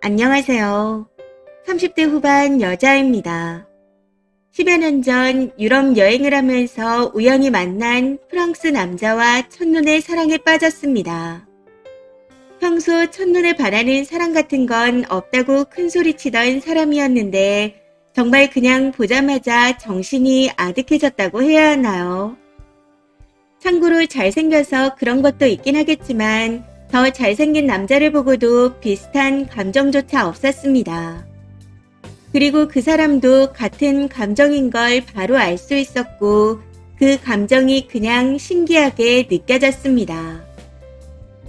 안녕하세요. 30대 후반 여자입니다. 10여 년 전 유럽 여행을 하면서 우연히 만난 프랑스 남자와 첫눈에 사랑에 빠졌습니다. 평소 첫눈에 반하는 사랑 같은 건 없다고 큰소리치던 사람이었는데 정말 그냥 보자마자 정신이 아득해졌다고 해야 하나요? 참고로 잘생겨서 그런 것도 있긴 하겠지만 더 잘생긴 남자를 보고도 비슷한 감정조차 없었습니다. 그리고 그 사람도 같은 감정인 걸 바로 알 수 있었고 그 감정이 그냥 신기하게 느껴졌습니다.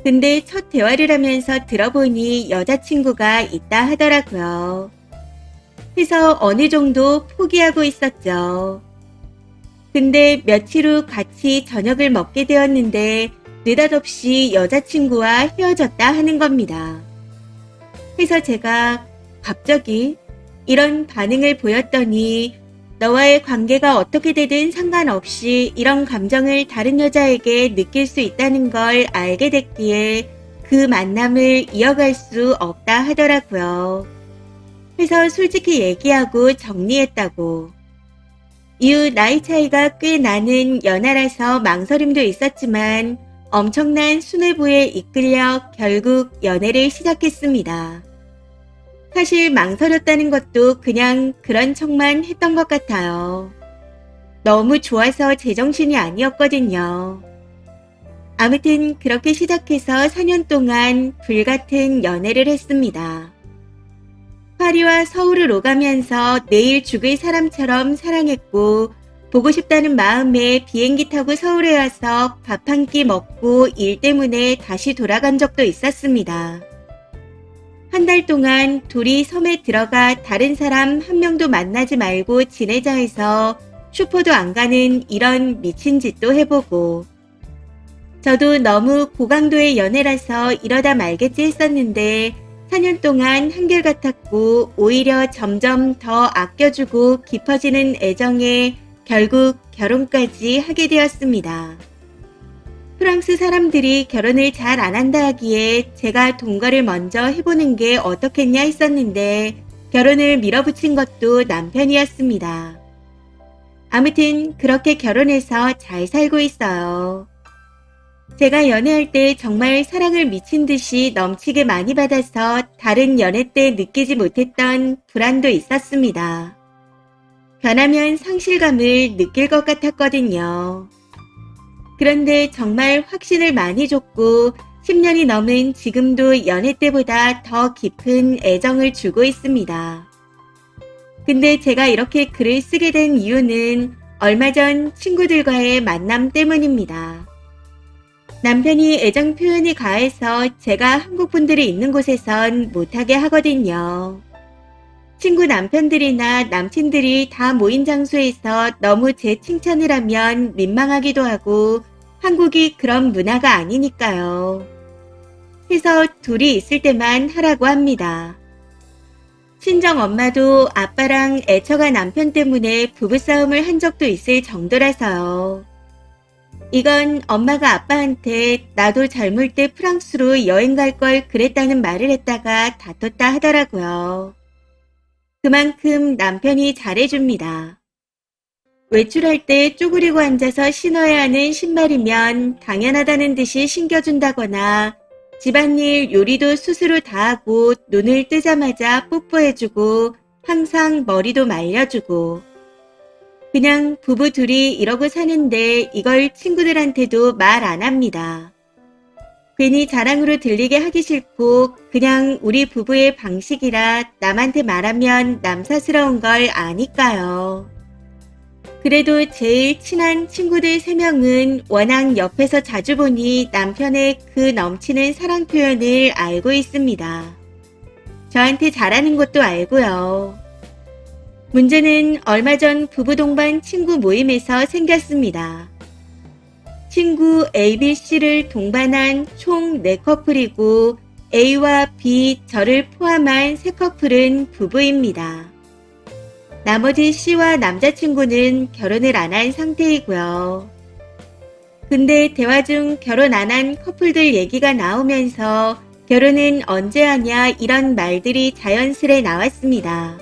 근데 첫 대화를 하면서 들어보니 여자친구가 있다 하더라고요. 그래서 어느 정도 포기하고 있었죠. 근데 며칠 후 같이 저녁을 먹게 되었는데 느닷없이 여자친구와 헤어졌다 하는 겁니다. 그래서 제가 갑자기 이런 반응을 보였더니 너와의 관계가 어떻게 되든 상관없이 이런 감정을 다른 여자에게 느낄 수 있다는 걸 알게 됐기에 그 만남을 이어갈 수 없다 하더라고요. 그래서 솔직히 얘기하고 정리했다고. 이후 나이 차이가 꽤 나는 연하라서 망설임도 있었지만 엄청난 순애보에 이끌려 결국 연애를 시작했습니다. 사실 망설였다는 것도 그냥 그런 척만 했던 것 같아요. 너무 좋아서 제정신이 아니었거든요. 아무튼 그렇게 시작해서 4년 동안 불같은 연애를 했습니다. 파리와 서울을 오가면서 내일 죽을 사람처럼 사랑했고 보고 싶다는 마음에 비행기 타고 서울에 와서 밥 한 끼 먹고 일 때문에 다시 돌아간 적도 있었습니다. 한 달 동안 둘이 섬에 들어가 다른 사람 한 명도 만나지 말고 지내자 해서 슈퍼도 안 가는 이런 미친 짓도 해보고 저도 너무 고강도의 연애라서 이러다 말겠지 했었는데 4년 동안 한결같았고 오히려 점점 더 아껴주고 깊어지는 애정에 결국 결혼까지 하게 되었습니다. 프랑스 사람들이 결혼을 잘 안 한다 하기에 제가 동거를 먼저 해보는 게 어떻겠냐 했었는데 결혼을 밀어붙인 것도 남편이었습니다. 아무튼 그렇게 결혼해서 잘 살고 있어요. 제가 연애할 때 정말 사랑을 미친 듯이 넘치게 많이 받아서 다른 연애 때 느끼지 못했던 불안도 있었습니다. 변하면 상실감을 느낄 것 같았거든요. 그런데 정말 확신을 많이 줬고 10년이 넘은 지금도 연애 때보다 더 깊은 애정을 주고 있습니다. 근데 제가 이렇게 글을 쓰게 된 이유는 얼마 전 친구들과의 만남 때문입니다. 남편이 애정 표현이 가해서 제가 한국 분들이 있는 곳에선 못하게 하거든요. 친구 남편들이나 남친들이 다 모인 장소에서 너무 제 칭찬을 하면 민망하기도 하고 한국이 그런 문화가 아니니까요. 그래서 둘이 있을 때만 하라고 합니다. 친정 엄마도 아빠랑 애처가 남편 때문에 부부싸움을 한 적도 있을 정도라서요. 이건 엄마가 아빠한테 나도 젊을 때 프랑스로 여행 갈 걸 그랬다는 말을 했다가 다퉜다 하더라고요. 그만큼 남편이 잘해줍니다. 외출할 때 쪼그리고 앉아서 신어야 하는 신발이면 당연하다는 듯이 신겨준다거나 집안일 요리도 스스로 다 하고 눈을 뜨자마자 뽀뽀해주고 항상 머리도 말려주고 그냥 부부 둘이 이러고 사는데 이걸 친구들한테도 말 안 합니다. 괜히 자랑으로 들리게 하기 싫고 그냥 우리 부부의 방식이라 남한테 말하면 남사스러운 걸 아니까요. 그래도 제일 친한 친구들 3명은 워낙 옆에서 자주 보니 남편의 그 넘치는 사랑 표현을 알고 있습니다. 저한테 잘하는 것도 알고요. 문제는 얼마 전 부부 동반 친구 모임에서 생겼습니다. 친구 A, B, C를 동반한 총 4커플이고 A와 B, 저를 포함한 3커플은 부부입니다. 나머지 C와 남자친구는 결혼을 안 한 상태이고요. 근데 대화 중 결혼 안 한 커플들 얘기가 나오면서 결혼은 언제 하냐 이런 말들이 자연스레 나왔습니다.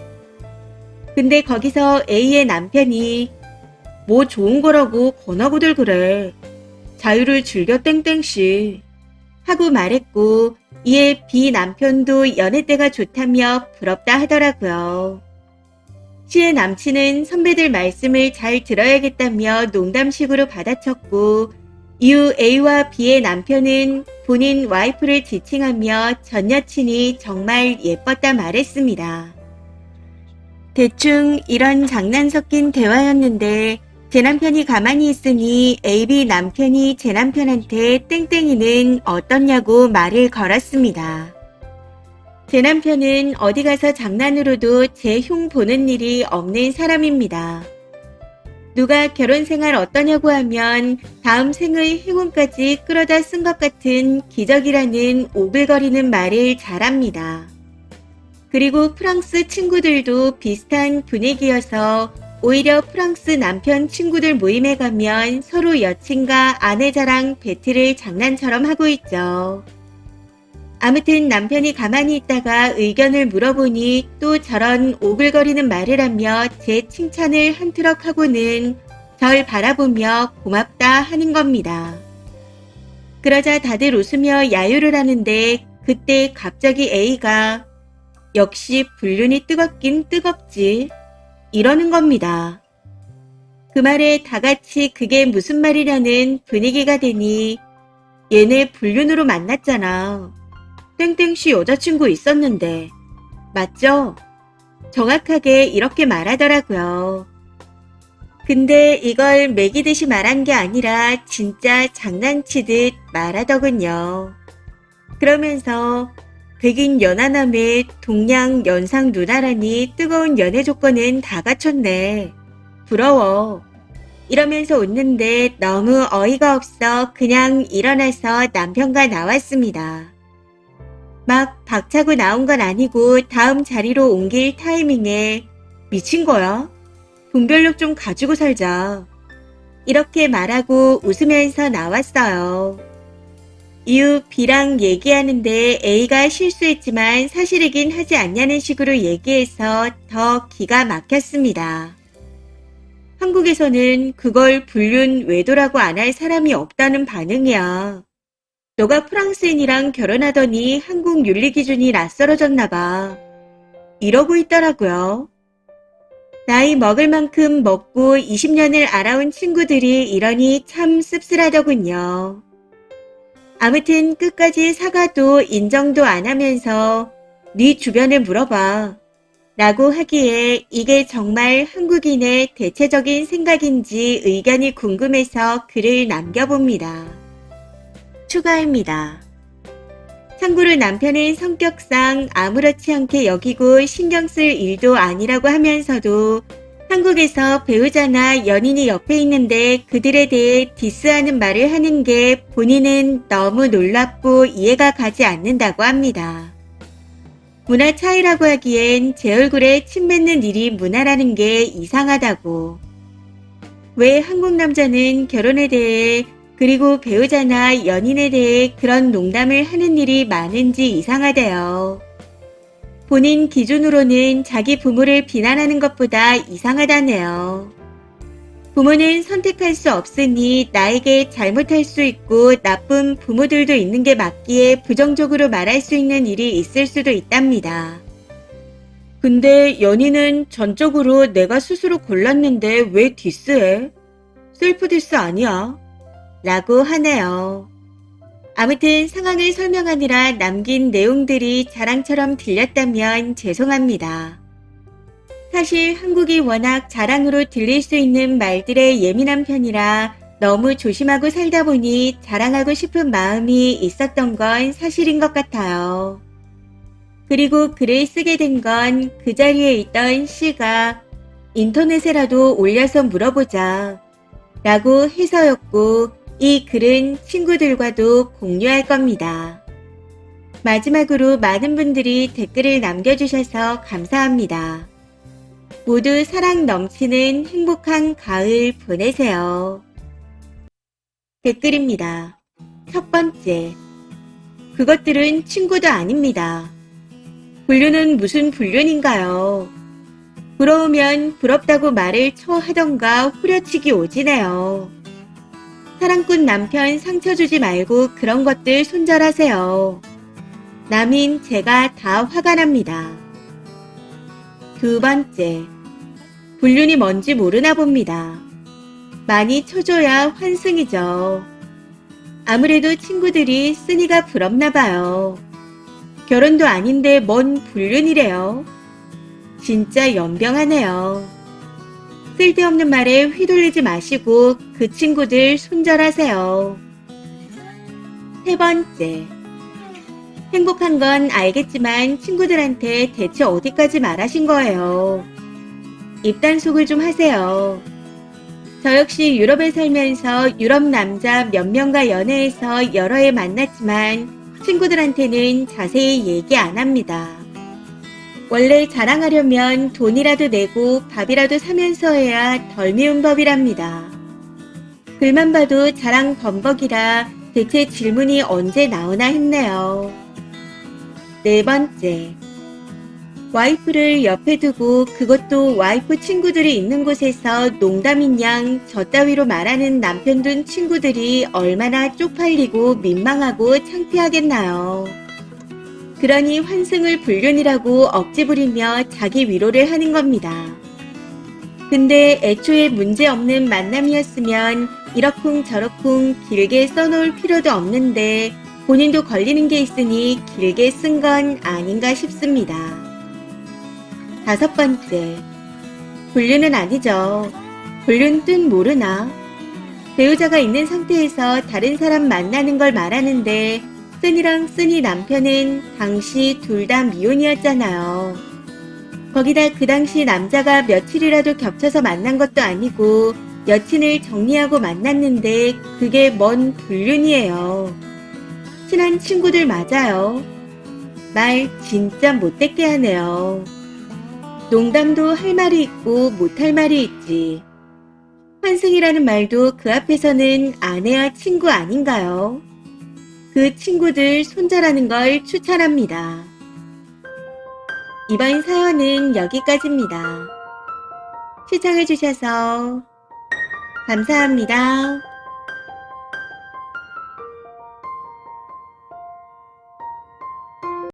근데 거기서 A의 남편이 뭐 좋은 거라고 권하고들 그래. 자유를 즐겨 땡땡씨 하고 말했고 이에 B 남편도 연애 때가 좋다며 부럽다 하더라고요. C의 남친은 선배들 말씀을 잘 들어야겠다며 농담식으로 받아쳤고 이후 A와 B의 남편은 본인 와이프를 지칭하며 전 여친이 정말 예뻤다 말했습니다. 대충 이런 장난 섞인 대화였는데 제 남편이 가만히 있으니 AB 남편이 제 남편한테 땡땡이는 어떻냐고 말을 걸었습니다. 제 남편은 어디 가서 장난으로도 제 흉 보는 일이 없는 사람입니다. 누가 결혼 생활 어떠냐고 하면 다음 생의 행운까지 끌어다 쓴 것 같은 기적이라는 오글거리는 말을 잘합니다. 그리고 프랑스 친구들도 비슷한 분위기여서 오히려 프랑스 남편 친구들 모임에 가면 서로 여친과 아내 자랑 배틀을 장난처럼 하고 있죠. 아무튼 남편이 가만히 있다가 의견을 물어보니 또 저런 오글거리는 말을 하며 제 칭찬을 한 트럭 하고는 절 바라보며 고맙다 하는 겁니다. 그러자 다들 웃으며 야유를 하는데 그때 갑자기 A가 역시 불륜이 뜨겁긴 뜨겁지 이러는 겁니다. 그 말에 다 같이 그게 무슨 말이냐는 분위기가 되니 얘네 불륜으로 만났잖아. 땡땡씨 여자친구 있었는데 맞죠? 정확하게 이렇게 말하더라고요. 근데 이걸 매기듯이 말한 게 아니라 진짜 장난치듯 말하더군요. 그러면서 백인 연하남의 동양 연상 누나라니 뜨거운 연애 조건은 다 갖췄네. 부러워. 이러면서 웃는데 너무 어이가 없어 그냥 일어나서 남편과 나왔습니다. 막 박차고 나온 건 아니고 다음 자리로 옮길 타이밍에 미친 거야? 분별력 좀 가지고 살자. 이렇게 말하고 웃으면서 나왔어요. 이후 B랑 얘기하는데 A가 실수했지만 사실이긴 하지 않냐는 식으로 얘기해서 더 기가 막혔습니다. 한국에서는 그걸 불륜 외도라고 안 할 사람이 없다는 반응이야. 너가 프랑스인이랑 결혼하더니 한국 윤리 기준이 낯설어졌나 봐. 이러고 있더라고요. 나이 먹을 만큼 먹고 20년을 알아온 친구들이 이러니 참 씁쓸하더군요. 아무튼 끝까지 사과도 인정도 안 하면서 네 주변에 물어봐 라고 하기에 이게 정말 한국인의 대체적인 생각인지 의견이 궁금해서 글을 남겨봅니다. 추가입니다. 참고로 남편은 성격상 아무렇지 않게 여기고 신경 쓸 일도 아니라고 하면서도 한국에서 배우자나 연인이 옆에 있는데 그들에 대해 디스하는 말을 하는 게 본인은 너무 놀랍고 이해가 가지 않는다고 합니다. 문화 차이라고 하기엔 제 얼굴에 침 뱉는 일이 문화라는 게 이상하다고. 왜 한국 남자는 결혼에 대해 그리고 배우자나 연인에 대해 그런 농담을 하는 일이 많은지 이상하대요. 본인 기준으로는 자기 부모를 비난하는 것보다 이상하다네요. 부모는 선택할 수 없으니 나에게 잘못할 수 있고 나쁜 부모들도 있는 게 맞기에 부정적으로 말할 수 있는 일이 있을 수도 있답니다. 근데 연인은 전적으로 내가 스스로 골랐는데 왜 디스해? 셀프 디스 아니야. 라고 하네요. 아무튼 상황을 설명하느라 남긴 내용들이 자랑처럼 들렸다면 죄송합니다. 사실 한국이 워낙 자랑으로 들릴 수 있는 말들에 예민한 편이라 너무 조심하고 살다 보니 자랑하고 싶은 마음이 있었던 건 사실인 것 같아요. 그리고 글을 쓰게 된 건 그 자리에 있던 C가 인터넷에라도 올려서 물어보자 라고 해서였고 이 글은 친구들과도 공유할 겁니다. 마지막으로 많은 분들이 댓글을 남겨주셔서 감사합니다. 모두 사랑 넘치는 행복한 가을 보내세요. 댓글입니다. 첫 번째, 그것들은 친구도 아닙니다. 불륜은 무슨 불륜인가요? 부러우면 부럽다고 말을 처하던가 후려치기 오지네요. 사랑꾼 남편 상처 주지 말고 그런 것들 손절하세요. 남인 제가 다 화가 납니다. 두 번째, 불륜이 뭔지 모르나 봅니다. 많이 쳐줘야 환승이죠. 아무래도 친구들이 쓰니가 부럽나 봐요. 결혼도 아닌데 뭔 불륜이래요. 진짜 연병하네요. 쓸데없는 말에 휘둘리지 마시고 그 친구들 손절하세요. 세 번째, 행복한 건 알겠지만 친구들한테 대체 어디까지 말하신 거예요. 입단속을 좀 하세요. 저 역시 유럽에 살면서 유럽 남자 몇 명과 연애해서 여러 해 만났지만 친구들한테는 자세히 얘기 안 합니다. 원래 자랑하려면 돈이라도 내고 밥이라도 사면서 해야 덜 미운 법이랍니다. 글만 봐도 자랑 범벅이라 대체 질문이 언제 나오나 했네요. 네 번째, 와이프를 옆에 두고 그것도 와이프 친구들이 있는 곳에서 농담인 양 저 따위로 말하는 남편 둔 친구들이 얼마나 쪽팔리고 민망하고 창피하겠나요. 그러니 환승을 불륜이라고 억지 부리며 자기 위로를 하는 겁니다. 근데 애초에 문제없는 만남이었으면 이러쿵저러쿵 길게 써놓을 필요도 없는데 본인도 걸리는 게 있으니 길게 쓴 건 아닌가 싶습니다. 다섯 번째, 불륜은 아니죠. 불륜 뜻 모르나? 배우자가 있는 상태에서 다른 사람 만나는 걸 말하는데 쓴이랑 쓴이 남편은 당시 둘 다 미혼이었잖아요. 거기다 그 당시 남자가 며칠이라도 겹쳐서 만난 것도 아니고 여친을 정리하고 만났는데 그게 뭔 불륜이에요. 친한 친구들 맞아요. 말 진짜 못되게 하네요. 농담도 할 말이 있고 못할 말이 있지. 환승이라는 말도 그 앞에서는 아내와 친구 아닌가요? 그 친구들 손절하는 걸 추천합니다. 이번 사연은 여기까지입니다. 시청해주셔서 감사합니다.